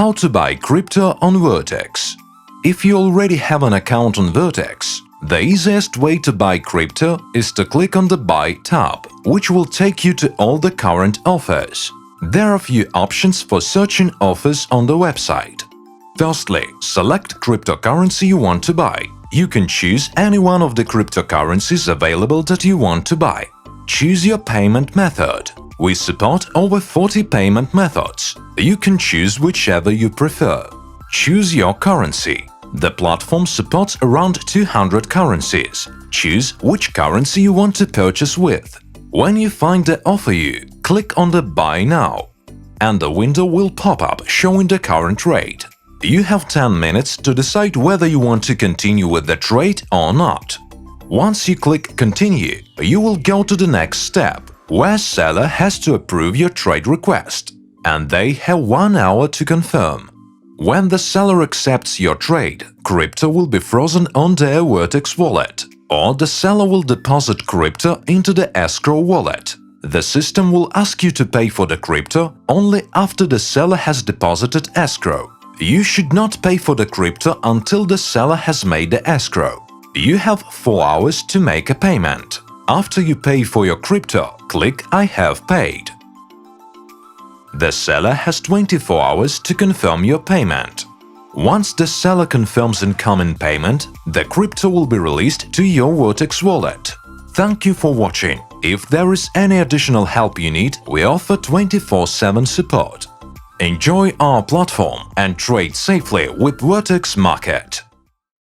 How to buy crypto on Vertex. If you already have an account on Vertex, the easiest way to buy crypto is to click on the Buy tab, which will take you to all the current offers. There are a few options for searching offers on the website. Firstly, select cryptocurrency you want to buy. You can choose any one of the cryptocurrencies available that you want to buy. Choose your payment method. We support over 40 payment methods. You can choose whichever you prefer. Choose your currency. The platform supports around 200 currencies. Choose which currency you want to purchase with. When you find the offer you, click on the Buy Now, and a window will pop up showing the current rate. You have 10 minutes to decide whether you want to continue with the trade or not. Once you click Continue, you will go to the next step, where seller has to approve your trade request, and they have 1 hour to confirm. When the seller accepts your trade, crypto will be frozen on their Vertex wallet, or the seller will deposit crypto into the escrow wallet. The system will ask you to pay for the crypto only after the seller has deposited escrow. You should not pay for the crypto until the seller has made the escrow. You have 4 hours to make a payment. After you pay for your crypto, click I have paid. The seller has 24 hours to confirm your payment. Once the seller confirms incoming payment, the crypto will be released to your Vertex wallet. Thank you for watching. If there is any additional help you need, we offer 24/7 support. Enjoy our platform and trade safely with Vertex Market.